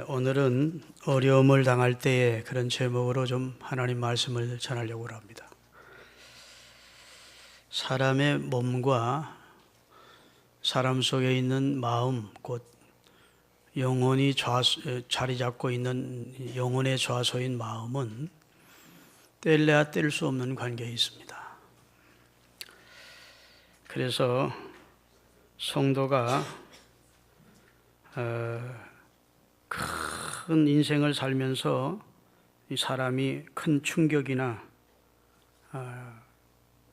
오늘은 어려움을 당할 때에 그런 제목으로 좀 하나님 말씀을 전하려고 합니다. 사람의 몸과 사람 속에 있는 마음, 곧 영혼이 자리 잡고 있는 영혼의 좌소인 마음은 뗄래야 뗄 수 없는 관계에 있습니다. 그래서 성도가 큰 인생을 살면서 이 사람이 큰 충격이나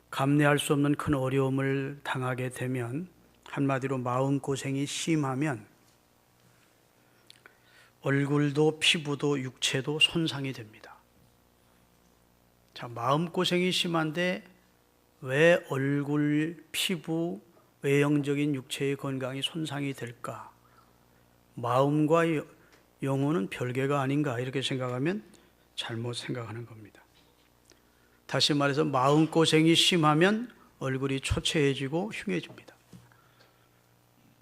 감내할 수 없는 큰 어려움을 당하게 되면, 한마디로 마음고생이 심하면 얼굴도 피부도 육체도 손상이 됩니다. 자, 마음고생이 심한데 왜 얼굴, 피부, 외형적인 육체의 건강이 손상이 될까? 마음과 영혼은 별개가 아닌가, 이렇게 생각하면 잘못 생각하는 겁니다. 다시 말해서 마음고생이 심하면 얼굴이 초췌해지고 흉해집니다.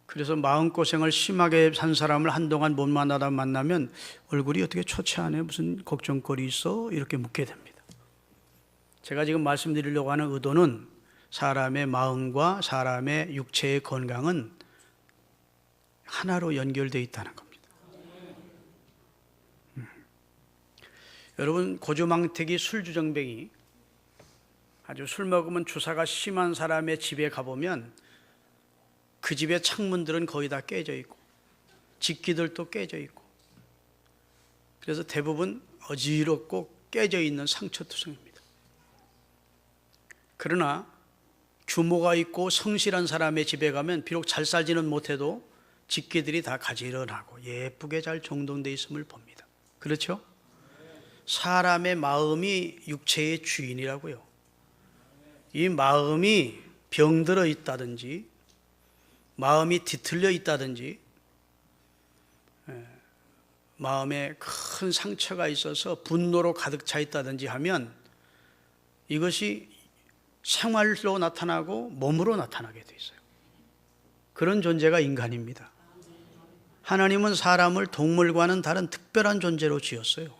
그래서 마음고생을 심하게 산 사람을 한동안 못 만나다 만나면 얼굴이 어떻게 초췌하네, 무슨 걱정거리 있어? 이렇게 묻게 됩니다. 제가 지금 말씀드리려고 하는 의도는 사람의 마음과 사람의 육체의 건강은 하나로 연결되어 있다는 겁니다. 여러분, 고주망태기 술주정뱅이, 아주 술 먹으면 주사가 심한 사람의 집에 가보면 그 집의 창문들은 거의 다 깨져 있고 집기들도 깨져 있고, 그래서 대부분 어지럽고 깨져 있는 상처투성입니다. 그러나 규모가 있고 성실한 사람의 집에 가면 비록 잘 살지는 못해도 집기들이 다 가지런하고 예쁘게 잘 정돈되어 있음을 봅니다. 그렇죠? 사람의 마음이 육체의 주인이라고요. 이 마음이 병들어 있다든지 마음이 뒤틀려 있다든지 마음에 큰 상처가 있어서 분노로 가득 차 있다든지 하면 이것이 생활로 나타나고 몸으로 나타나게 돼 있어요. 그런 존재가 인간입니다. 하나님은 사람을 동물과는 다른 특별한 존재로 지었어요.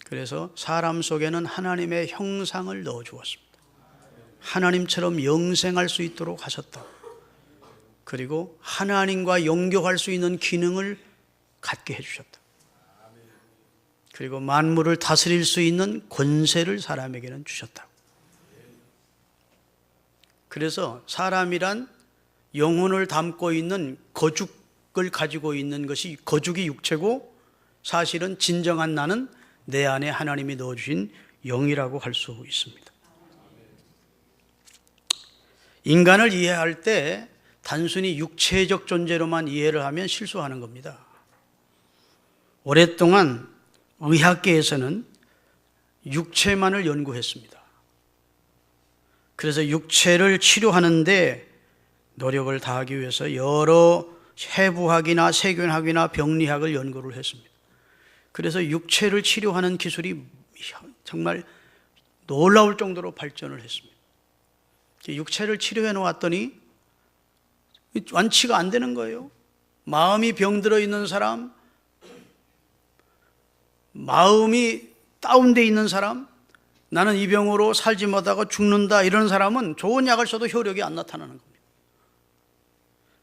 그래서 사람 속에는 하나님의 형상을 넣어 주었습니다. 하나님처럼 영생할 수 있도록 하셨다. 그리고 하나님과 연결할 수 있는 기능을 갖게 해주셨다. 그리고 만물을 다스릴 수 있는 권세를 사람에게는 주셨다. 그래서 사람이란 영혼을 담고 있는 거죽을 가지고 있는 것이, 거죽이 육체고 사실은 진정한 나는 내 안에 하나님이 넣어주신 영이라고 할 수 있습니다. 인간을 이해할 때 단순히 육체적 존재로만 이해를 하면 실수하는 겁니다. 오랫동안 의학계에서는 육체만을 연구했습니다. 그래서 육체를 치료하는데 노력을 다하기 위해서 여러 해부학이나 세균학이나 병리학을 연구를 했습니다. 그래서 육체를 치료하는 기술이 정말 놀라울 정도로 발전을 했습니다. 육체를 치료해 놓았더니 완치가 안 되는 거예요. 마음이 병들어 있는 사람, 마음이 다운되어 있는 사람, 나는 이 병으로 살지 못하고 죽는다, 이런 사람은 좋은 약을 써도 효력이 안 나타나는 겁니다.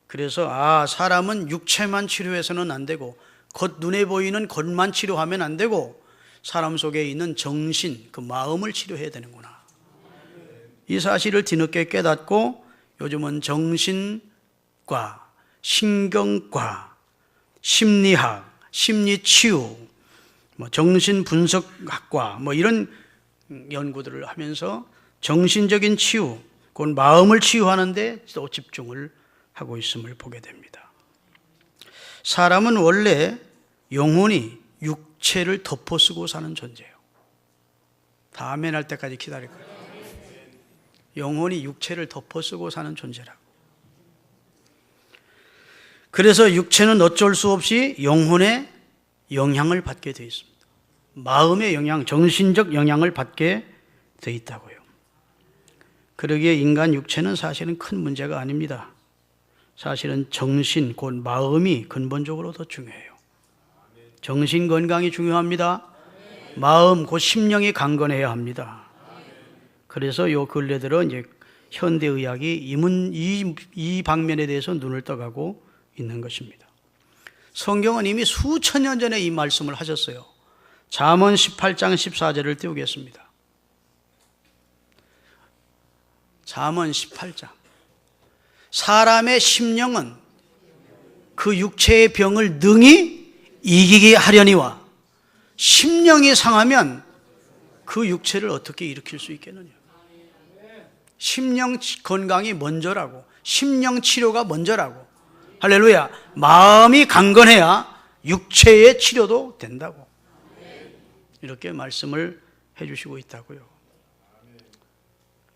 그래서 사람은 육체만 치료해서는 안 되고, 겉 눈에 보이는 겉만 치료하면 안 되고 사람 속에 있는 정신, 그 마음을 치료해야 되는구나. 이 사실을 뒤늦게 깨닫고 요즘은 정신과 신경과 심리학, 심리치유, 정신분석학과 이런 연구들을 하면서 정신적인 치유, 곧 마음을 치유하는 데 또 집중을 하고 있음을 보게 됩니다. 사람은 원래 영혼이 육체를 덮어쓰고 사는 존재예요. 다 아멘 할 때까지 기다릴 거예요. 영혼이 육체를 덮어쓰고 사는 존재라고. 그래서 육체는 어쩔 수 없이 영혼의 영향을 받게 되어 있습니다. 마음의 영향, 정신적 영향을 받게 되어 있다고요. 그러기에 인간 육체는 사실은 큰 문제가 아닙니다. 사실은 정신, 곧 마음이 근본적으로 더 중요해요. 정신 건강이 중요합니다. 마음, 곧 심령이 강건해야 합니다. 그래서 요 근래 들어 이제 현대의학이 이 방면에 대해서 눈을 떠가고 있는 것입니다. 성경은 이미 수천 년 전에 이 말씀을 하셨어요. 잠언 18장 14절을 띄우겠습니다. 잠언 18장. 사람의 심령은 그 육체의 병을 능히 이기게 하려니와 심령이 상하면 그 육체를 어떻게 일으킬 수 있겠느냐. 심령 건강이 먼저라고, 심령 치료가 먼저라고. 할렐루야. 마음이 강건해야 육체의 치료도 된다고. 이렇게 말씀을 해주시고 있다고요.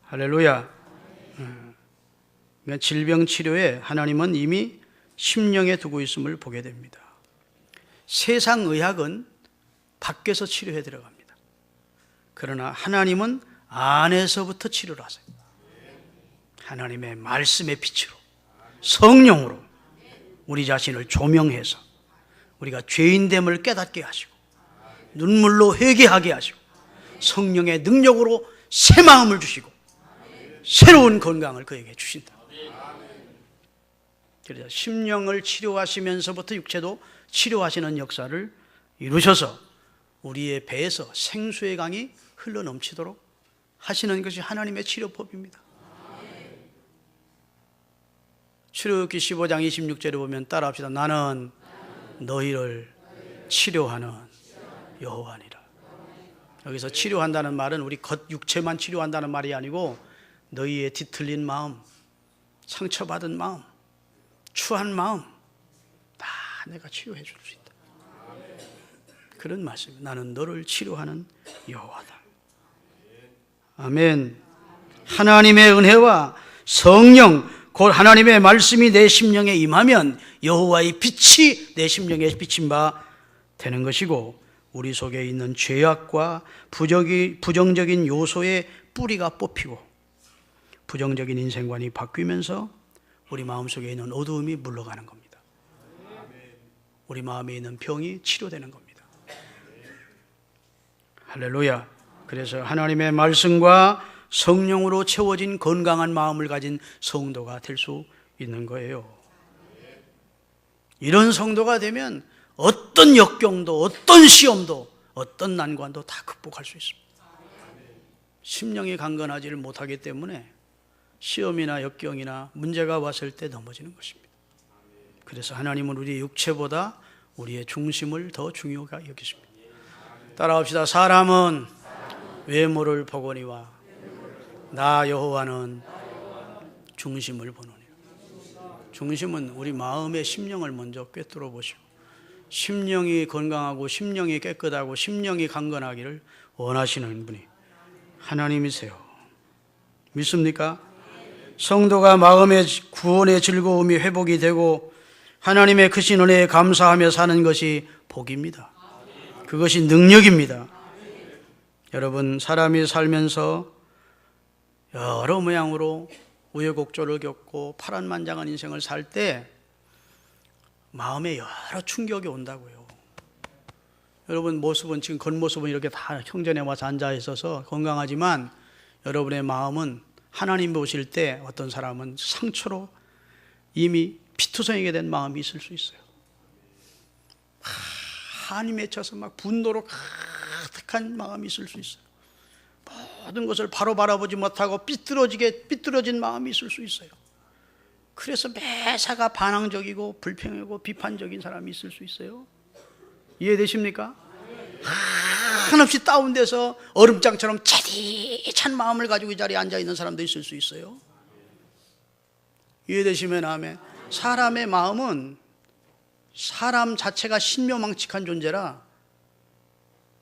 할렐루야. 그러니까 질병 치료에 하나님은 이미 심령에 두고 있음을 보게 됩니다. 세상 의학은 밖에서 치료해 들어갑니다. 그러나 하나님은 안에서부터 치료를 하세요. 하나님의 말씀의 빛으로, 성령으로 우리 자신을 조명해서 우리가 죄인됨을 깨닫게 하시고 눈물로 회개하게 하시고 성령의 능력으로 새 마음을 주시고 새로운 건강을 그에게 주신다. 그래서 심령을 치료하시면서부터 육체도 치료하시는 역사를 이루셔서 우리의 배에서 생수의 강이 흘러넘치도록 하시는 것이 하나님의 치료법입니다. 출애굽기 15장 26절에 보면 따라합시다. 나는 너희를 치료하는 여호와니라. 여기서 치료한다는 말은 우리 겉 육체만 치료한다는 말이 아니고 너희의 뒤틀린 마음, 상처받은 마음, 추한 마음 다 내가 치료해 줄 수 있다. 그런 말씀입니다. 나는 너를 치료하는 여호와다. 아멘. 하나님의 은혜와 성령, 곧 하나님의 말씀이 내 심령에 임하면 여호와의 빛이 내 심령에 비친 바 되는 것이고, 우리 속에 있는 죄악과 부정적인 요소의 뿌리가 뽑히고 부정적인 인생관이 바뀌면서 우리 마음속에 있는 어두움이 물러가는 겁니다. 우리 마음에 있는 병이 치료되는 겁니다. 할렐루야. 그래서 하나님의 말씀과 성령으로 채워진 건강한 마음을 가진 성도가 될 수 있는 거예요. 이런 성도가 되면 어떤 역경도, 어떤 시험도, 어떤 난관도 다 극복할 수 있습니다. 심령이 강건하지를 못하기 때문에 시험이나 역경이나 문제가 왔을 때 넘어지는 것입니다. 그래서 하나님은 우리의 육체보다 우리의 중심을 더 중요하게 여기십니다. 따라합시다. 사람은 외모를 보거니와 나 여호와는 중심을 보노니. 중심은 우리 마음의 심령을 먼저 꿰뚫어 보시고 심령이 건강하고 심령이 깨끗하고 심령이 강건하기를 원하시는 분이 하나님이세요. 믿습니까? 성도가 마음의 구원의 즐거움이 회복이 되고 하나님의 크신 은혜에 감사하며 사는 것이 복입니다. 그것이 능력입니다. 여러분, 사람이 살면서 여러 모양으로 우여곡절을 겪고 파란만장한 인생을 살 때 마음에 여러 충격이 온다고요. 여러분 모습은 지금 겉모습은 이렇게 다 형전에 와서 앉아 있어서 건강하지만 여러분의 마음은 하나님 보실 때 어떤 사람은 상처로 이미 피투성이게 된 마음이 있을 수 있어요. 한이 맺혀서 막 분노로 가득한 마음이 있을 수 있어요. 모든 것을 바로 바라보지 못하고 삐뚤어진 마음이 있을 수 있어요. 그래서 매사가 반항적이고 불평하고 비판적인 사람이 있을 수 있어요. 이해되십니까? 한없이 다운돼서 얼음장처럼 차디찬 마음을 가지고 이 자리에 앉아있는 사람도 있을 수 있어요. 이해되시면 아멘. 사람의 마음은 사람 자체가 신묘망측한 존재라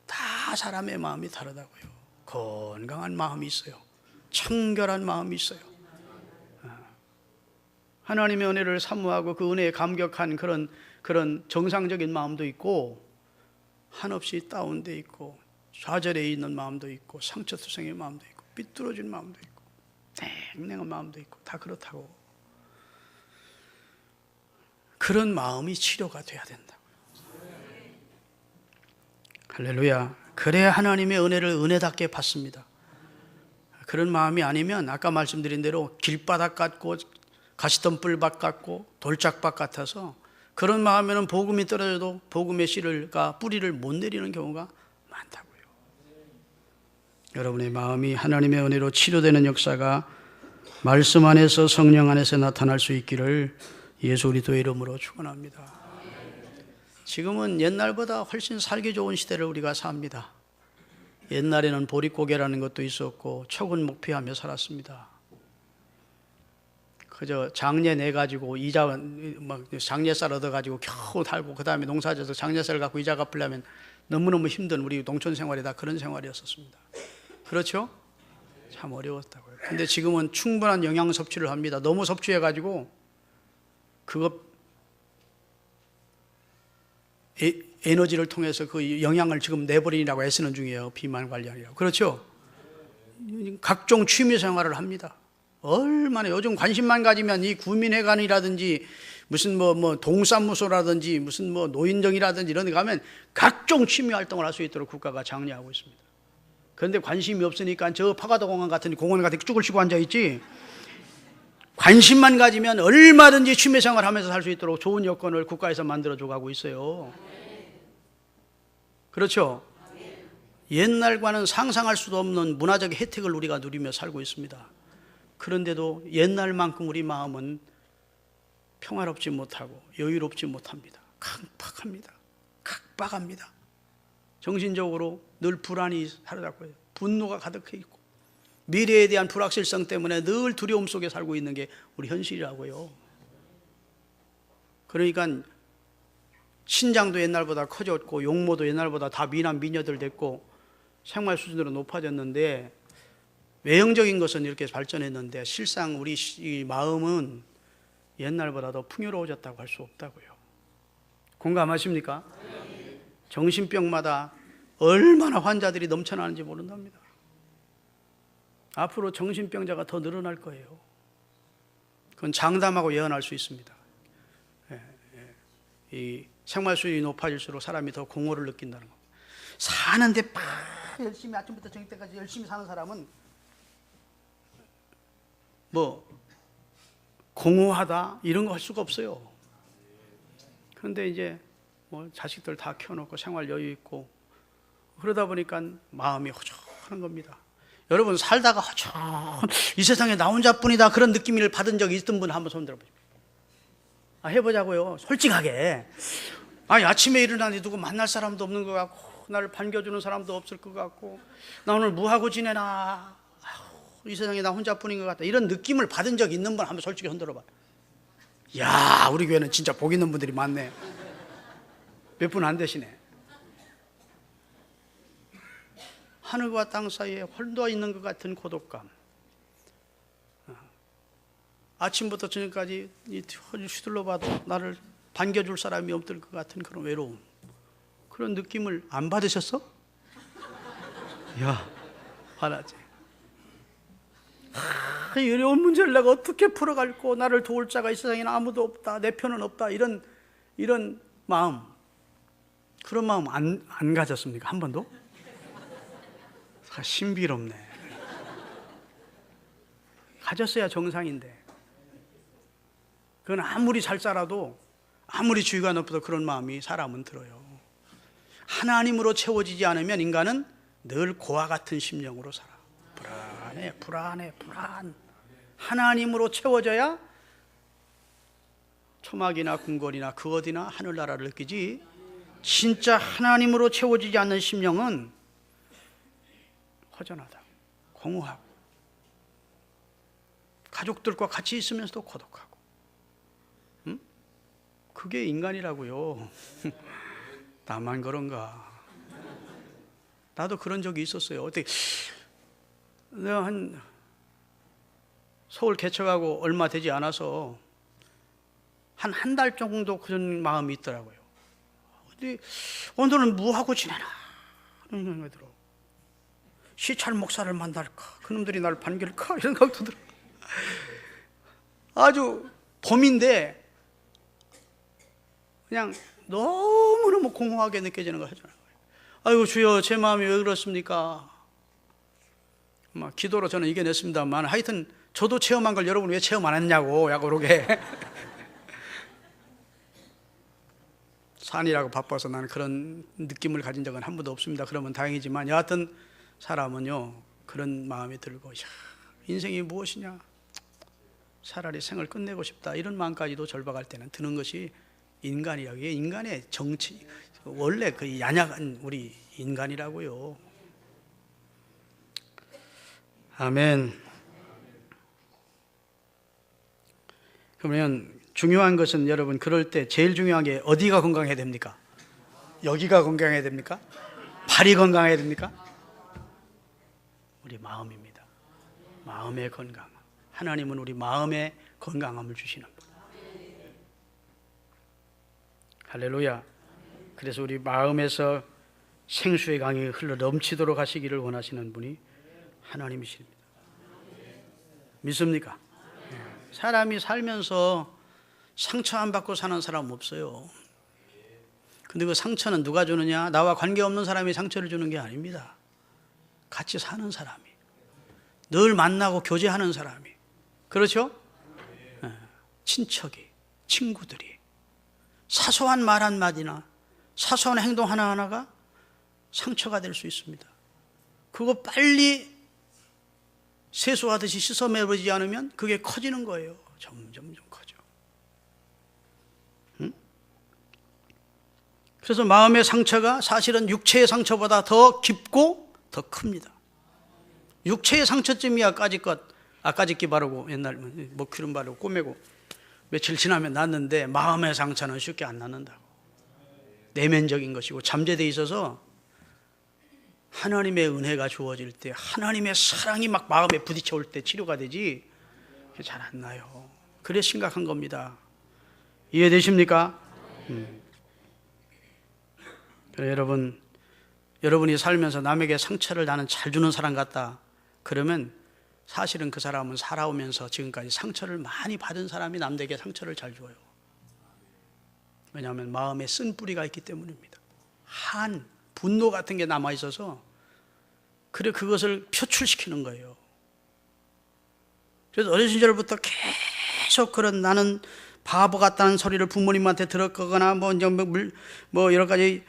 다 사람의 마음이 다르다고요. 건강한 마음이 있어요. 청결한 마음이 있어요. 하나님의 은혜를 사모하고 그 은혜에 감격한 그런 정상적인 마음도 있고 한없이 다운돼 있고 좌절해 있는 마음도 있고 상처투성의 마음도 있고 삐뚤어진 마음도 있고 냉랭한 마음도 있고 다 그렇다고. 그런 마음이 치료가 돼야 된다고요. 할렐루야. 그래야 하나님의 은혜를 은혜답게 받습니다. 그런 마음이 아니면 아까 말씀드린 대로 길바닥 같고 가시덤불밭 같고 돌짝밭 같아서 그런 마음에는 복음이 떨어져도 복음의 씨가 뿌리를 못 내리는 경우가 많다고요. 여러분의 마음이 하나님의 은혜로 치료되는 역사가 말씀 안에서 성령 안에서 나타날 수 있기를 예수 그리스도의 이름으로 축원합니다. 지금은 옛날보다 훨씬 살기 좋은 시대를 우리가 삽니다. 옛날에는 보릿고개라는 것도 있었고 척은 목피하며 살았습니다. 그저 장례 내가지고 이자 막 장례쌀 얻어가지고 겨우 달고 그 다음에 농사져서 장례쌀 갖고 이자 갚으려면 너무너무 힘든 우리 농촌 생활이 다 그런 생활이었었습니다. 그렇죠? 참 어려웠다고요. 근데 지금은 충분한 영양 섭취를 합니다. 너무 섭취해가지고 그거 에너지를 통해서 그 영양을 지금 내버리라고 애쓰는 중이에요. 비만 관리하려고. 그렇죠? 각종 취미 생활을 합니다. 얼마나 요즘 관심만 가지면 이 구민회관이라든지 무슨 뭐 동사무소라든지 무슨 뭐 노인정이라든지 이런 데 가면 각종 취미 활동을 할 수 있도록 국가가 장려하고 있습니다. 그런데 관심이 없으니까 저 파가도공원 같은 공원 같은 쭈글 치고 앉아있지, 관심만 가지면 얼마든지 취미생활 하면서 살 수 있도록 좋은 여건을 국가에서 만들어줘 가고 있어요. 그렇죠? 옛날과는 상상할 수도 없는 문화적 혜택을 우리가 누리며 살고 있습니다. 그런데도 옛날만큼 우리 마음은 평화롭지 못하고 여유롭지 못합니다. 강팍합니다. 각박합니다. 정신적으로 늘 불안이 사로잡고 있어요. 분노가 가득해 있고 미래에 대한 불확실성 때문에 늘 두려움 속에 살고 있는 게 우리 현실이라고요. 그러니까 신장도 옛날보다 커졌고 용모도 옛날보다 다 미남 미녀들 됐고 생활 수준으로 높아졌는데 외형적인 것은 이렇게 발전했는데 실상 우리 이 마음은 옛날보다 더 풍요로워졌다고 할 수 없다고요. 공감하십니까? 정신병마다 얼마나 환자들이 넘쳐나는지 모른답니다. 앞으로 정신병자가 더 늘어날 거예요. 그건 장담하고 예언할 수 있습니다. 이 생활 수준이 높아질수록 사람이 더 공허를 느낀다는 겁니다. 사는데 막 열심히 아침부터 저녁 때까지 열심히 사는 사람은 뭐 공허하다 이런 거 할 수가 없어요. 그런데 이제 뭐 자식들 다 키워놓고 생활 여유 있고 그러다 보니까 마음이 허전한 겁니다. 여러분 살다가 허전, 이 세상에 나 혼자뿐이다 그런 느낌을 받은 적이 있던 분 한번 손 들어보십시오. 해보자고요. 솔직하게. 아침에 일어나니 누구 만날 사람도 없는 것 같고 나를 반겨주는 사람도 없을 것 같고 나 오늘 뭐하고 지내나, 이 세상에 나 혼자뿐인 것 같다 이런 느낌을 받은 적 있는 분 한번 솔직히 흔들어봐요. 야, 우리 교회는 진짜 복 있는 분들이 많네. 몇 분 안 되시네. 하늘과 땅 사이에 홀로 있는 것 같은 고독감, 아침부터 저녁까지 휘둘러 봐도 나를 반겨줄 사람이 없을 것 같은 그런 외로움, 그런 느낌을 안 받으셨어? 야, 화나지. 이 어려운 문제를 내가 어떻게 풀어갈고 나를 도울 자가 이 세상에는 아무도 없다, 내 편은 없다, 이런 마음, 그런 마음 안 가졌습니까? 한 번도? 신비롭네. 가졌어야 정상인데 그건 아무리 잘 살아도 아무리 주의가 높아도 그런 마음이 사람은 들어요. 하나님으로 채워지지 않으면 인간은 늘 고와 같은 심령으로 살아. 불안해. 하나님으로 채워져야 초막이나 궁궐이나 그 어디나 하늘나라를 느끼지, 진짜 하나님으로 채워지지 않는 심령은 허전하다, 공허하고 가족들과 같이 있으면서도 고독하고, 그게 인간이라고요. 나만 그런가? 나도 그런 적이 있었어요. 어떻게 내가 서울 개척하고 얼마 되지 않아서 한 달 정도 그런 마음이 있더라고요. 오늘은 뭐 하고 지내나 이런 생각이 들어. 시찰 목사를 만날까? 그놈들이 나를 반길까? 이런 생각도 들어. 아주 봄인데 그냥 너무너무 공허하게 느껴지는 거 하잖아요. 아이고 주여 제 마음이 왜 그렇습니까? 기도로 저는 이겨냈습니다만 하여튼 저도 체험한 걸 여러분 왜 체험 안 했냐고 약간 그러게 산이라고 바빠서 나는 그런 느낌을 가진 적은 한 번도 없습니다. 그러면 다행이지만 여하튼 사람은요 그런 마음이 들고 야, 인생이 무엇이냐, 차라리 생을 끝내고 싶다, 이런 마음까지도 절박할 때는 드는 것이 인간이라고. 이게 인간의 정치, 원래 그 연약한 우리 인간이라고요. 아멘. 그러면 중요한 것은 여러분, 그럴 때 제일 중요한 게 어디가 건강해야 됩니까? 여기가 건강해야 됩니까? 발이 건강해야 됩니까? 우리 마음입니다. 마음의 건강. 하나님은 우리 마음의 건강함을 주시는 분. 할렐루야. 그래서 우리 마음에서 생수의 강이 흘러 넘치도록 하시기를 원하시는 분이 하나님이십니다. 믿습니까? 사람이 살면서 상처 안 받고 사는 사람 없어요. 근데 그 상처는 누가 주느냐? 나와 관계없는 사람이 상처를 주는 게 아닙니다. 같이 사는 사람이, 늘 만나고 교제하는 사람이, 그렇죠? 친척이, 친구들이 사소한 말 한마디나 사소한 행동 하나하나가 상처가 될 수 있습니다. 그거 빨리 세수하듯이 씻어내버리지 않으면 그게 커지는 거예요. 점점 커져. 응? 그래서 마음의 상처가 사실은 육체의 상처보다 더 깊고 더 큽니다. 육체의 상처쯤이야 까짓기 바르고 옛날 목기름 바르고 꼬매고 며칠 지나면 낫는데, 마음의 상처는 쉽게 안 낫는다고. 내면적인 것이고 잠재되어 있어서 하나님의 은혜가 주어질 때, 하나님의 사랑이 막 마음에 부딪혀 올 때 치료가 되지 잘 안 나요. 그래 심각한 겁니다. 이해되십니까? 그래, 여러분이 살면서 남에게 상처를 나는 잘 주는 사람 같다 그러면 사실은 그 사람은 살아오면서 지금까지 상처를 많이 받은 사람이 남에게 상처를 잘 줘요. 왜냐하면 마음에 쓴 뿌리가 있기 때문입니다. 분노 같은 게 남아있어서 그래 그것을 표출시키는 거예요. 그래서 어린 시절부터 계속 그런 나는 바보 같다는 소리를 부모님한테 들었거나 뭐 여러 가지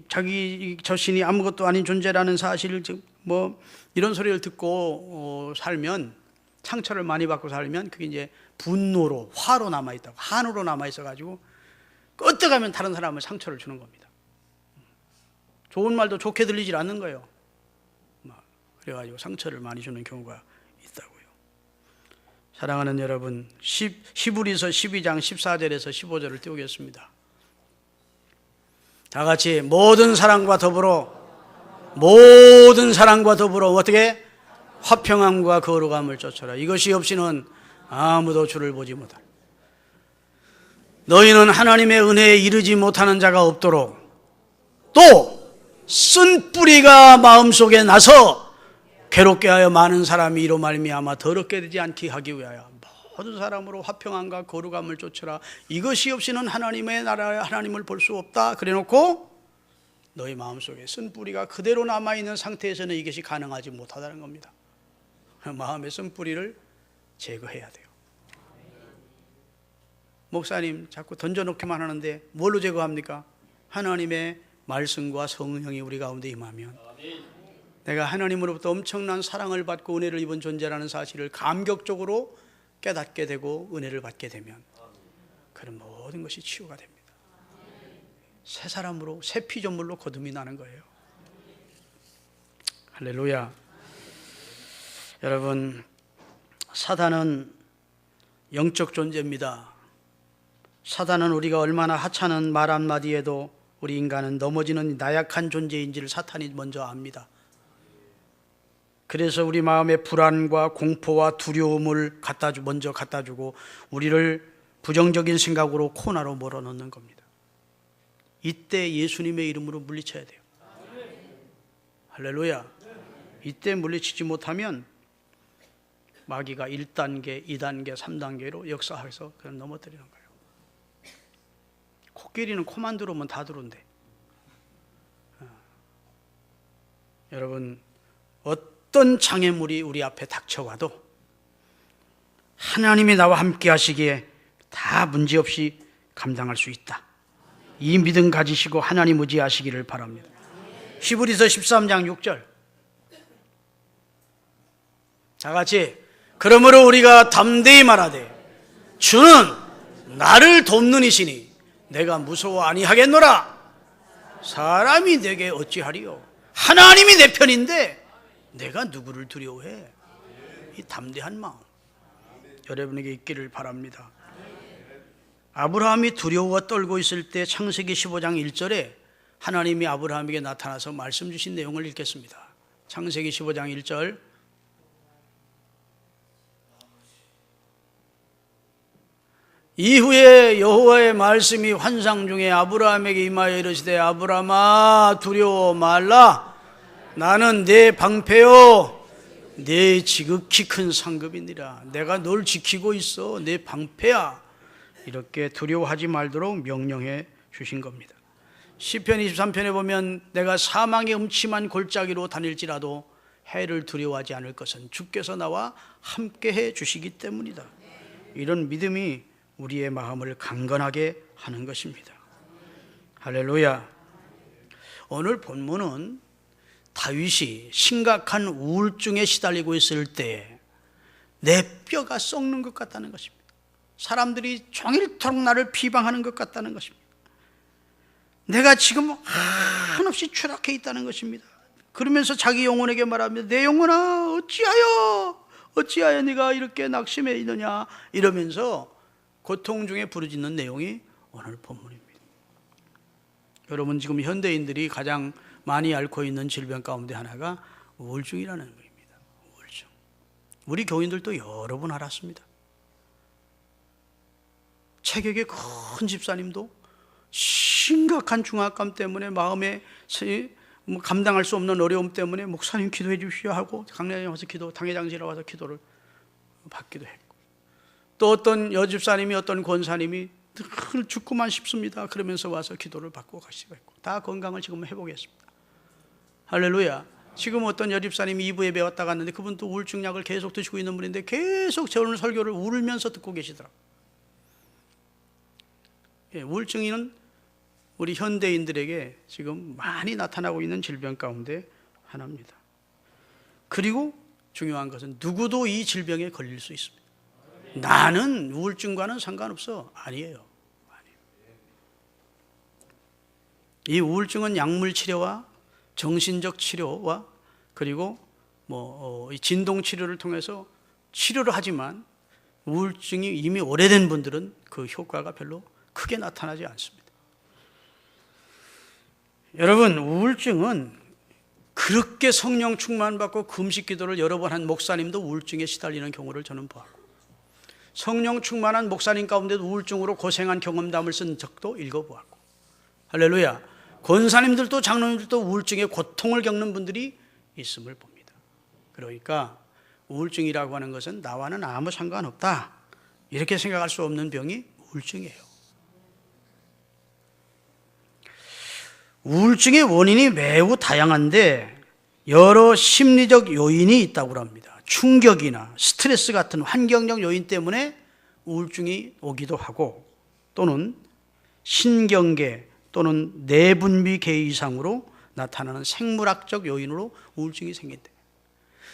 자기 자신이 아무것도 아닌 존재라는 사실을 뭐 이런 소리를 듣고 살면, 상처를 많이 받고 살면 그게 이제 분노로, 화로 남아있다고, 한으로 남아있어가지고 끄떡하면 다른 사람을 상처를 주는 겁니다. 좋은 말도 좋게 들리질 않는 거예요. 그래가지고 상처를 많이 주는 경우가 있다고요. 사랑하는 여러분, 히브리서 12장 14절에서 15절을 띄우겠습니다. 다 같이 모든 사랑과 더불어 어떻게? 화평함과 거룩함을 쫓아라. 이것이 없이는 아무도 주를 보지 못하라. 너희는 하나님의 은혜에 이르지 못하는 자가 없도록 또 쓴 뿌리가 마음속에 나서 괴롭게 하여 많은 사람이 이로 말미암아 더럽게 되지 않게 하기 위하여 모든 사람으로 화평함과 거룩함을 쫓으라. 이것이 없이는 하나님의 나라에 하나님을 볼 수 없다. 그래놓고 너희 마음속에 쓴 뿌리가 그대로 남아있는 상태에서는 이것이 가능하지 못하다는 겁니다. 마음의 쓴 뿌리를 제거해야 돼요. 목사님 자꾸 던져놓기만 하는데 뭘로 제거합니까? 하나님의 말씀과 성령이 우리 가운데 임하면, 내가 하나님으로부터 엄청난 사랑을 받고 은혜를 입은 존재라는 사실을 감격적으로 깨닫게 되고 은혜를 받게 되면 그런 모든 것이 치유가 됩니다. 새 사람으로, 새 피조물로 거듭이 나는 거예요. 할렐루야. 여러분, 사단은 영적 존재입니다. 사단은 우리가 얼마나 하찮은 말 한마디에도 우리 인간은 넘어지는 나약한 존재인지를 사탄이 먼저 압니다. 그래서 우리 마음에 불안과 공포와 두려움을 먼저 갖다 주고 우리를 부정적인 생각으로 코너로 몰아넣는 겁니다. 이때 예수님의 이름으로 물리쳐야 돼요. 할렐루야. 이때 물리치지 못하면 마귀가 1단계, 2단계, 3단계로 역사해서 그냥 넘어뜨리는 거예요. 코끼리는 코만 들어오면 다 들어온대. 여러분, 어떤 장애물이 우리 앞에 닥쳐와도 하나님이 나와 함께 하시기에 다 문제없이 감당할 수 있다. 이 믿음 가지시고 하나님 의지하시기를 바랍니다. 히브리서 13장 6절, 다 같이, 그러므로 우리가 담대히 말하되 주는 나를 돕는 이시니 내가 무서워 아니하겠노라. 사람이 내게 어찌하리요? 하나님이 내 편인데 내가 누구를 두려워해? 이 담대한 마음 여러분에게 있기를 바랍니다. 아브라함이 두려워 떨고 있을 때 창세기 15장 1절에 하나님이 아브라함에게 나타나서 말씀 주신 내용을 읽겠습니다. 창세기 15장 1절, 이후에 여호와의 말씀이 환상 중에 아브라함에게 임하여 이르시되 아브라함아 두려워 말라. 나는 내 방패요 내 지극히 큰 상급이니라. 내가 널 지키고 있어. 내 방패야. 이렇게 두려워하지 말도록 명령해 주신 겁니다. 시편 23편에 보면 내가 사망의 음침한 골짜기로 다닐지라도 해를 두려워하지 않을 것은 주께서 나와 함께해 주시기 때문이다. 이런 믿음이 우리의 마음을 강건하게 하는 것입니다. 할렐루야. 오늘 본문은 다윗이 심각한 우울증에 시달리고 있을 때 내 뼈가 썩는 것 같다는 것입니다. 사람들이 종일토록 나를 비방하는 것 같다는 것입니다. 내가 지금 한없이 추락해 있다는 것입니다. 그러면서 자기 영혼에게 말합니다. 내 영혼아 어찌하여 네가 이렇게 낙심해 있느냐, 이러면서 고통 중에 부르짖는 내용이 오늘 본문입니다. 여러분, 지금 현대인들이 가장 많이 앓고 있는 질병 가운데 하나가 우울증이라는 겁니다. 우울증. 우리 교인들도 여러 분 앓았습니다. 체격의 큰 집사님도 심각한 중압감 때문에 마음에 감당할 수 없는 어려움 때문에 목사님 기도해 주시오 하고 강례장에 와서 당회장실에 와서 기도를 받기도 했고, 또 어떤 여집사님이 어떤 권사님이 늘 죽고만 싶습니다 그러면서 와서 기도를 받고 가시고 있고, 다 건강을 지금 회복했습니다. 할렐루야. 지금 어떤 여집사님이 2부 예배 왔다 갔는데 그분도 우울증 약을 계속 드시고 있는 분인데 계속 제 오늘 설교를 울면서 듣고 계시더라고요. 우울증은 우리 현대인들에게 지금 많이 나타나고 있는 질병 가운데 하나입니다. 그리고 중요한 것은 누구도 이 질병에 걸릴 수 있습니다. 나는 우울증과는 상관없어. 아니에요. 이 우울증은 약물 치료와 정신적 치료와 그리고 진동 치료를 통해서 치료를 하지만 우울증이 이미 오래된 분들은 그 효과가 별로 크게 나타나지 않습니다. 여러분, 우울증은 그렇게 성령 충만받고 금식 기도를 여러 번 한 목사님도 우울증에 시달리는 경우를 저는 보았고, 성령 충만한 목사님 가운데도 우울증으로 고생한 경험담을 쓴 적도 읽어보았고, 할렐루야. 권사님들도 장로님들도 우울증에 고통을 겪는 분들이 있음을 봅니다. 그러니까 우울증이라고 하는 것은 나와는 아무 상관없다, 이렇게 생각할 수 없는 병이 우울증이에요. 우울증의 원인이 매우 다양한데 여러 심리적 요인이 있다고 합니다. 충격이나 스트레스 같은 환경적 요인 때문에 우울증이 오기도 하고, 또는 신경계 또는 내분비계 이상으로 나타나는 생물학적 요인으로 우울증이 생긴다.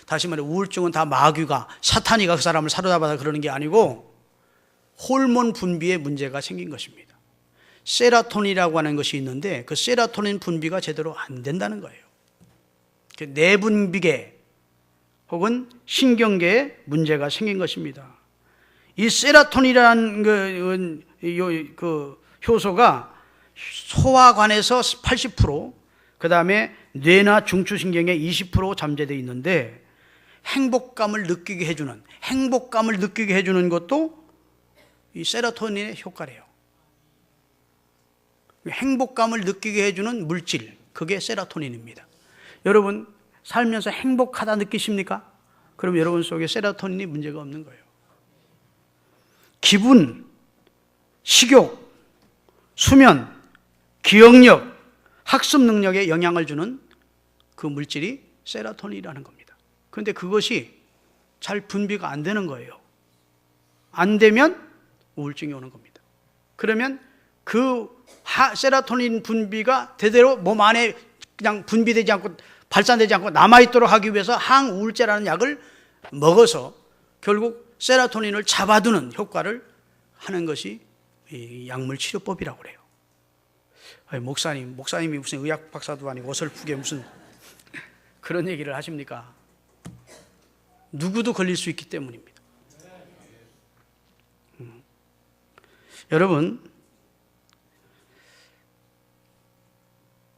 다시 말해, 우울증은 다 마귀가, 사탄이가 그 사람을 사로잡아서 그러는 게 아니고 호르몬 분비에 문제가 생긴 것입니다. 세로토닌이라고 하는 것이 있는데 그 세로토닌 분비가 제대로 안 된다는 거예요. 내분비계 혹은 신경계에 문제가 생긴 것입니다. 이 세로토닌이라는 그 효소가 소화관에서 80%, 그 다음에 뇌나 중추신경에 20% 잠재되어 있는데 행복감을 느끼게 해주는 것도 이 세로토닌의 효과래요. 행복감을 느끼게 해주는 물질, 그게 세로토닌입니다. 여러분, 살면서 행복하다 느끼십니까? 그럼 여러분 속에 세로토닌이 문제가 없는 거예요. 기분, 식욕, 수면, 기억력, 학습 능력에 영향을 주는 그 물질이 세로토닌이라는 겁니다. 그런데 그것이 잘 분비가 안 되는 거예요. 안 되면 우울증이 오는 겁니다. 그러면 그 세로토닌 분비가 제대로 몸 안에 그냥 분비되지 않고 발산되지 않고 남아있도록 하기 위해서 항우울제라는 약을 먹어서 결국 세로토닌을 잡아두는 효과를 하는 것이 이 약물치료법이라고 그래요. 아니, 목사님이 무슨 의학 박사도 아니고 어설프게 무슨 그런 얘기를 하십니까? 누구도 걸릴 수 있기 때문입니다. 여러분,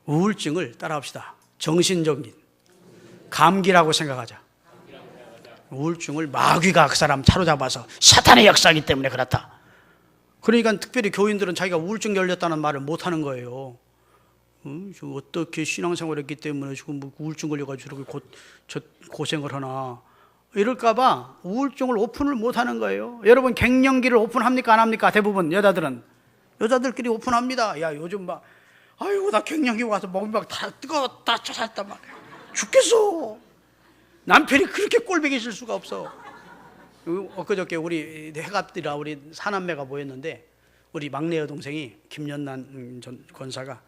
우울증을 따라합시다. 정신적인 감기라고 생각하자. 우울증을 마귀가 그 사람 사로잡아서 사탄의 역사이기 때문에 그렇다. 그러니까 특별히 교인들은 자기가 우울증 걸렸다는 말을 못하는 거예요. 어떻게 신앙생활을 했기 때문에 지금 뭐 우울증 걸려가지고 저렇게 고생을 하나, 이럴까 봐 우울증을 오픈을 못하는 거예요. 여러분, 갱년기를 오픈합니까 안 합니까? 대부분 여자들끼리 오픈합니다. 야, 요즘 막 아이고 나 갱년기 와서 몸이 막 다 뜨거웠다 쫓았다 막 죽겠어. 남편이 그렇게 꼴보기 싫을 수가 없어. 엊그저께 우리 해갑들이라 우리 사남매가 모였는데 우리 막내 여동생이 김연난 전 권사가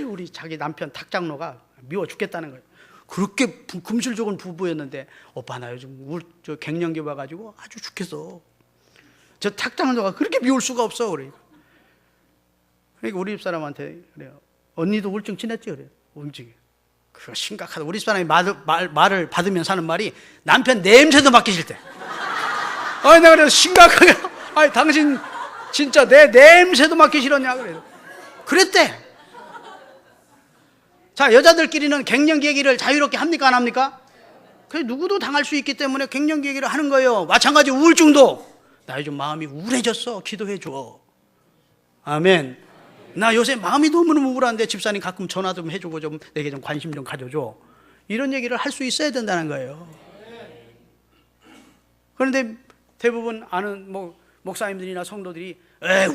우리 자기 남편 탁장로가 미워 죽겠다는 거예요. 그렇게 금실 좋은 부부였는데 오빠 나 요즘 저 갱년기 와가지고 아주 죽겠어. 저 탁장로가 그렇게 미울 수가 없어. 그러니까 우리 집사람한테 그래요. 언니도 우울증 지냈지? 그래요. 우울증이. 그거 심각하다. 우리 집사람이 말을 받으면 하는 말이 남편 냄새도 맡기 싫대. 내가 그래서 심각하게 당신 진짜 내 냄새도 맡기 싫었냐 그래요. 그랬대. 자, 여자들끼리는 갱년기 얘기를 자유롭게 합니까 안 합니까? 그래, 누구도 당할 수 있기 때문에 갱년기 얘기를 하는 거예요. 마찬가지 우울증도 나 요즘 마음이 우울해졌어. 기도해 줘. 아멘. 나 요새 마음이 너무너무 우울한데 집사님 가끔 전화 좀 해주고 좀 내게 좀 관심 좀 가져줘. 이런 얘기를 할 수 있어야 된다는 거예요. 그런데 대부분 아는 목사님들이나 성도들이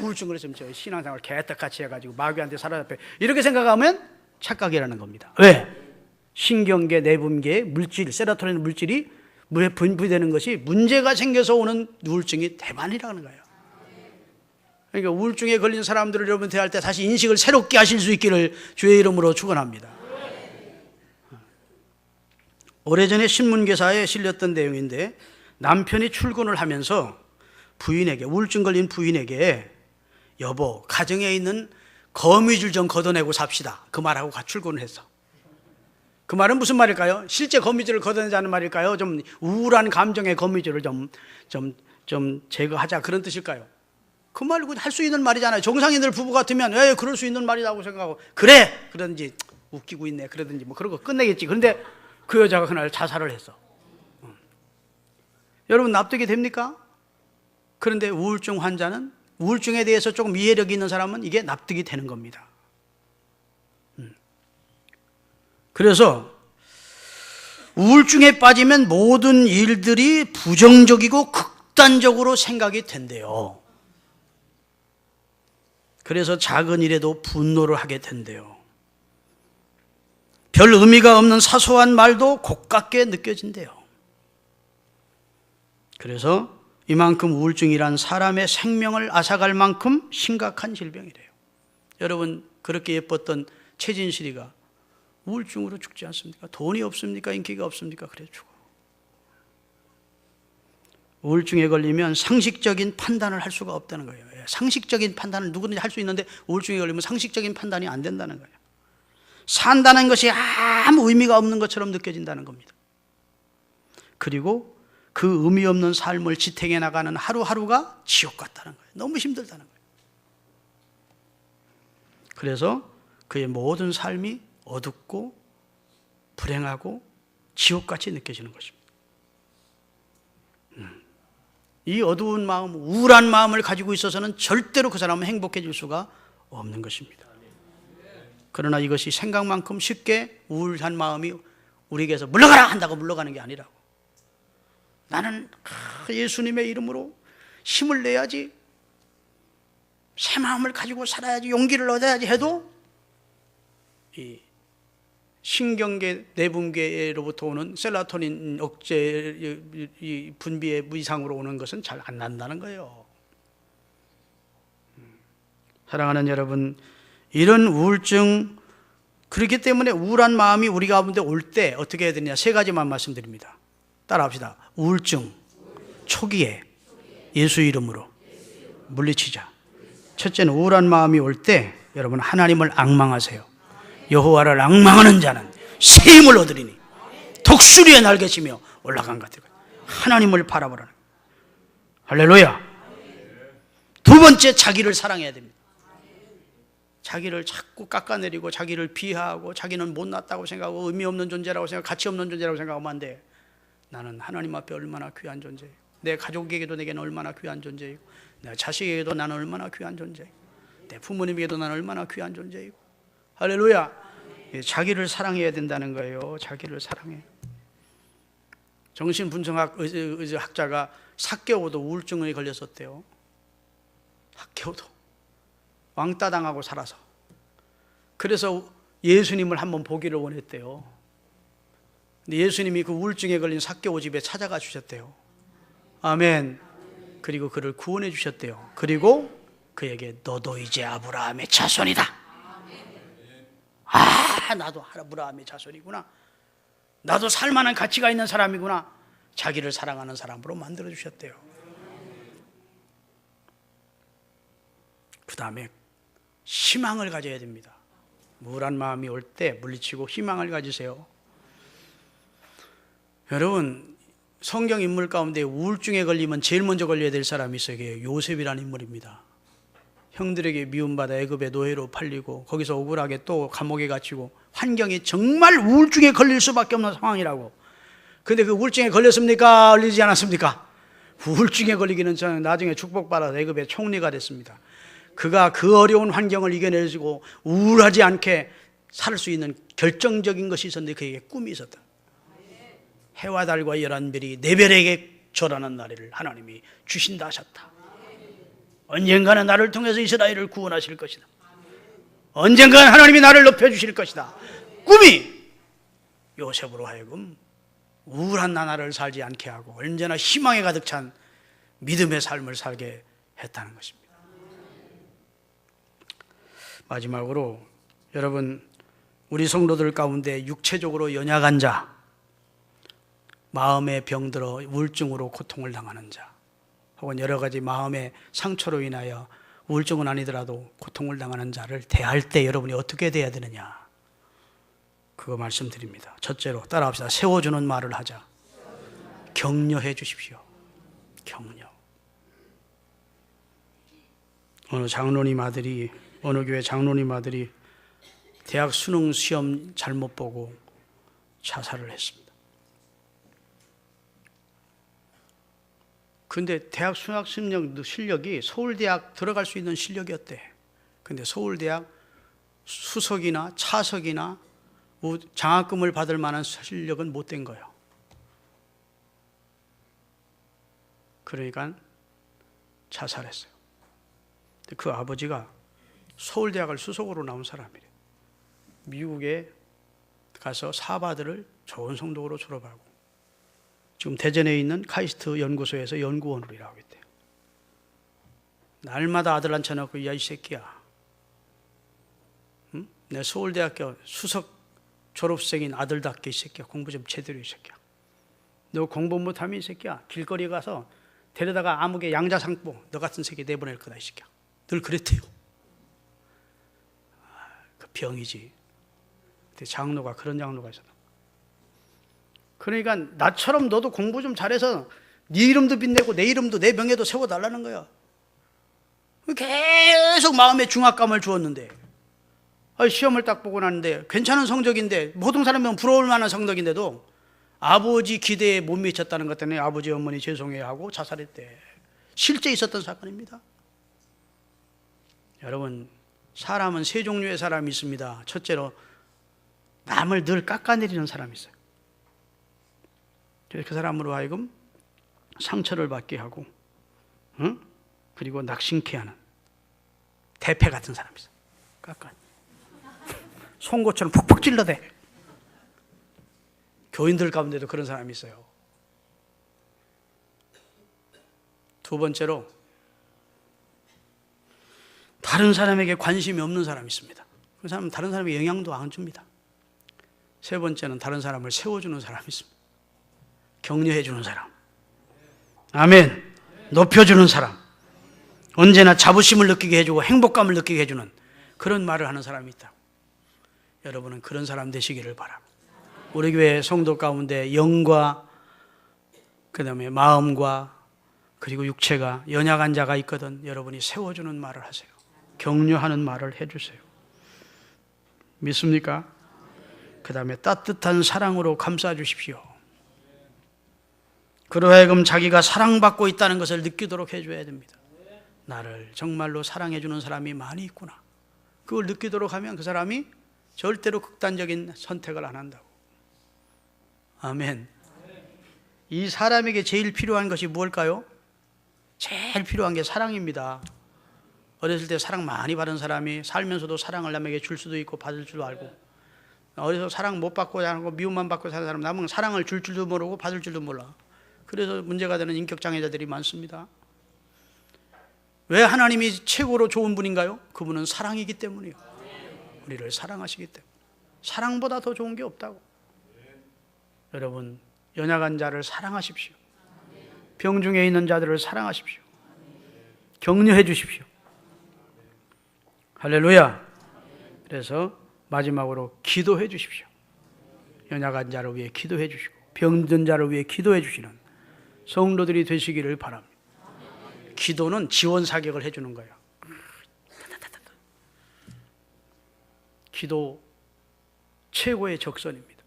우울증 그랬으면 저 신앙생활 개떡같이 해가지고 마귀한테 사로잡혀 이렇게 생각하면 착각이라는 겁니다. 왜? 신경계, 내분계 물질, 세로토닌 물질이 분비되는 것이 문제가 생겨서 오는 우울증이 대만이라는 거예요. 그러니까 우울증에 걸린 사람들을 여러분 대할 때 다시 인식을 새롭게 하실 수 있기를 주의 이름으로 축원합니다. 오래전에 신문기사에 실렸던 내용인데 남편이 출근을 하면서 우울증 걸린 부인에게 여보, 가정에 있는 거미줄 좀 걷어내고 삽시다. 그 말하고 출근을 했어. 그 말은 무슨 말일까요? 실제 거미줄을 걷어내자는 말일까요? 좀 우울한 감정의 거미줄을 좀 제거하자 그런 뜻일까요? 그 말고 할 수 있는 말이잖아요. 정상인들 부부 같으면 그럴 수 있는 말이라고 생각하고 그래! 그러든지 웃기고 있네 그러든지 뭐 그런 거 끝내겠지. 그런데 그 여자가 그날 자살을 했어. 여러분 납득이 됩니까? 그런데 우울증 환자는 우울증에 대해서 조금 이해력이 있는 사람은 이게 납득이 되는 겁니다. 그래서 우울증에 빠지면 모든 일들이 부정적이고 극단적으로 생각이 된대요. 그래서 작은 일에도 분노를 하게 된대요. 별 의미가 없는 사소한 말도 곱깝게 느껴진대요. 그래서 이만큼 우울증이란 사람의 생명을 앗아갈 만큼 심각한 질병이래요. 여러분 그렇게 예뻤던 최진실이가 우울증으로 죽지 않습니까? 돈이 없습니까? 인기가 없습니까? 그래 죽어. 우울증에 걸리면 상식적인 판단을 할 수가 없다는 거예요. 상식적인 판단을 누구든지 할 수 있는데 우울증에 걸리면 상식적인 판단이 안 된다는 거예요. 산다는 것이 아무 의미가 없는 것처럼 느껴진다는 겁니다. 그리고 그 의미 없는 삶을 지탱해 나가는 하루하루가 지옥 같다는 거예요. 너무 힘들다는 거예요. 그래서 그의 모든 삶이 어둡고 불행하고 지옥같이 느껴지는 것입니다. 이 어두운 마음, 우울한 마음을 가지고 있어서는 절대로 그 사람은 행복해질 수가 없는 것입니다. 그러나 이것이 생각만큼 쉽게 우울한 마음이 우리에게서 물러가라 한다고 물러가는 게 아니라고. 나는 예수님의 이름으로 힘을 내야지, 새 마음을 가지고 살아야지, 용기를 얻어야지 해도 이 신경계, 내분계로부터 오는 셀라토닌 억제 이 분비의 이상으로 오는 것은 잘 안 난다는 거예요. 사랑하는 여러분, 이런 우울증, 그렇기 때문에 우울한 마음이 우리 가운데 올 때 어떻게 해야 되느냐, 세 가지만 말씀드립니다. 따라합시다. 우울증 초기에 예수 이름으로 물리치자. 첫째는 우울한 마음이 올 때 여러분 하나님을 앙망하세요. 여호와를 앙망하는 자는 새 힘을 얻으리니 독수리의 날개치며 올라간 것 같아요. 하나님을 바라보라는 거예요. 할렐루야. 두 번째, 자기를 사랑해야 됩니다. 자기를 자꾸 깎아내리고 자기를 비하하고 자기는 못났다고 생각하고 의미 없는 존재라고 생각하고 가치 없는 존재라고 생각하면 안 돼. 나는 하나님 앞에 얼마나 귀한 존재예요. 내 가족에게도 내게는 얼마나 귀한 존재이고, 내 자식에게도 나는 얼마나 귀한 존재이고, 내 부모님에게도 나는 얼마나 귀한 존재이고. 할렐루야. 자기를 사랑해야 된다는 거예요. 자기를 사랑해. 정신분석학 학자가 삭개오도 우울증에 걸렸었대요. 삭개오도 왕따 당하고 살아서. 그래서 예수님을 한번 보기를 원했대요. 근데 예수님이 그 우울증에 걸린 삭개오 집에 찾아가 주셨대요. 아멘. 그리고 그를 구원해 주셨대요. 그리고 그에게 너도 이제 아브라함의 자손이다. 나도 아브라함의 자손이구나. 나도 살만한 가치가 있는 사람이구나. 자기를 사랑하는 사람으로 만들어 주셨대요. 그 다음에 희망을 가져야 됩니다. 우울한 마음이 올 때 물리치고 희망을 가지세요. 여러분, 성경 인물 가운데 우울증에 걸리면 제일 먼저 걸려야 될 사람이 있어요. 그게 요셉이라는 인물입니다. 형들에게 미움받아 애굽의 노예로 팔리고 거기서 억울하게 또 감옥에 갇히고 환경이 정말 우울증에 걸릴 수밖에 없는 상황이라고. 그런데 그 우울증에 걸렸습니까? 걸리지 않았습니까? 우울증에 걸리기는 저는 나중에 축복받아서 애굽의 총리가 됐습니다. 그가 그 어려운 환경을 이겨내고 우울하지 않게 살 수 있는 결정적인 것이 있었는데 그에게 꿈이 있었다. 해와 달과 열한 별이 네 별에게 절하는 나라를 하나님이 주신다 하셨다. 언젠가는 나를 통해서 이스라엘을 구원하실 것이다. 언젠가는 하나님이 나를 높여주실 것이다. 꿈이 요셉으로 하여금 우울한 나날을 살지 않게 하고 언제나 희망에 가득 찬 믿음의 삶을 살게 했다는 것입니다. 마지막으로 여러분, 우리 성도들 가운데 육체적으로 연약한 자, 마음에 병들어 우울증으로 고통을 당하는 자, 혹은 여러 가지 마음의 상처로 인하여 우울증은 아니더라도 고통을 당하는 자를 대할 때 여러분이 어떻게 대해야 되느냐, 그거 말씀드립니다. 첫째로 따라합시다. 세워주는 말을 하자. 격려해 주십시오. 격려. 어느 교회 장로님 아들이 대학 수능 시험 잘못 보고 자살을 했습니다. 근데 대학 수학 실력이 서울대학 들어갈 수 있는 실력이었대. 근데 서울대학 수석이나 차석이나 장학금을 받을 만한 실력은 못 된 거예요. 그러니까 자살했어요. 그 아버지가 서울대학을 수석으로 나온 사람이래요. 미국에 가서 사바드를 좋은 성적으로 졸업하고 지금 대전에 있는 카이스트 연구소에서 연구원으로 일하고 있대요. 날마다 아들 앉혀놓고 야, 이 새끼야, 응? 내 서울대학교 수석 졸업생인 아들답게 이 새끼야, 공부 좀 제대로 이 새끼야. 너 공부 못하면 이 새끼야, 길거리 가서 데려다가 아무개 양자상포 너 같은 새끼 내보낼 거다 이 새끼야. 늘 그랬대요. 그 병이지. 근데 장로가, 그런 장로가 있었다. 그러니까 나처럼 너도 공부 좀 잘해서 네 이름도 빛내고 내 이름도 내 명예도 세워달라는 거야. 계속 마음에 중압감을 주었는데, 시험을 딱 보고 나는데 괜찮은 성적인데, 모든 사람은 부러울 만한 성적인데도 아버지 기대에 못 미쳤다는 것 때문에 아버지 어머니 죄송해야 하고 자살했대. 실제 있었던 사건입니다. 여러분, 사람은 세 종류의 사람이 있습니다. 첫째로 남을 늘 깎아내리는 사람이 있어요. 그 사람으로 하여금 상처를 받게 하고, 응? 그리고 낙심케 하는 대패 같은 사람이 있어요. 깎아. 송곳처럼 푹푹 찔러대. 교인들 가운데도 그런 사람이 있어요. 두 번째로 다른 사람에게 관심이 없는 사람이 있습니다. 그 사람은 다른 사람에게 영향도 안 줍니다. 세 번째는 다른 사람을 세워주는 사람이 있습니다. 격려해주는 사람. 아멘. 높여주는 사람. 언제나 자부심을 느끼게 해주고 행복감을 느끼게 해주는 그런 말을 하는 사람이 있다. 여러분은 그런 사람 되시기를 바랍니다. 우리 교회 성도 가운데 영과 그다음에 마음과 그리고 육체가 연약한 자가 있거든 여러분이 세워주는 말을 하세요. 격려하는 말을 해주세요. 믿습니까? 그 다음에 따뜻한 사랑으로 감싸주십시오. 그러하여금 자기가 사랑받고 있다는 것을 느끼도록 해줘야 됩니다. 나를 정말로 사랑해주는 사람이 많이 있구나. 그걸 느끼도록 하면 그 사람이 절대로 극단적인 선택을 안 한다고. 아멘. 이 사람에게 제일 필요한 것이 무엇일까요? 제일 필요한 게 사랑입니다. 어렸을 때 사랑 많이 받은 사람이 살면서도 사랑을 남에게 줄 수도 있고 받을 줄도 알고, 어려서 사랑 못 받고 자고 미움만 받고 사는 사람, 남은 사랑을 줄 줄도 모르고 받을 줄도 몰라. 그래서 문제가 되는 인격장애자들이 많습니다. 왜 하나님이 최고로 좋은 분인가요? 그분은 사랑이기 때문이에요. 우리를 사랑하시기 때문에. 사랑보다 더 좋은 게 없다고. 여러분, 연약한 자를 사랑하십시오. 병중에 있는 자들을 사랑하십시오. 격려해 주십시오. 할렐루야. 그래서 마지막으로 기도해 주십시오. 연약한 자를 위해 기도해 주시고 병든 자를 위해 기도해 주시는 성도들이 되시기를 바랍니다. 기도는 지원 사격을 해주는 거예요. 기도 최고의 적선입니다.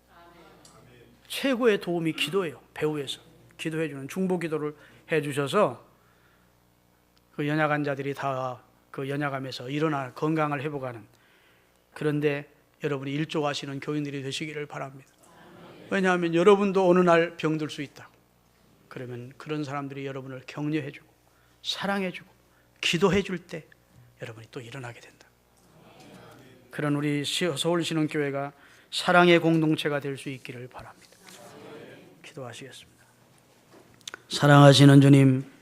최고의 도움이 기도예요. 배후에서 기도해 주는 중보 기도를 해 주셔서 그 연약한 자들이 다 그 연약함에서 일어나 건강을 회복하는, 그런데 여러분이 일조하시는 교인들이 되시기를 바랍니다. 왜냐하면 여러분도 어느 날 병들 수 있다. 그러면 그런 사람들이 여러분을 격려해 주고 사랑해 주고 기도해 줄 때 여러분이 또 일어나게 된다. 그런 우리 서울신흥교회가 사랑의 공동체가 될 수 있기를 바랍니다. 기도하시겠습니다. 사랑하시는 주님,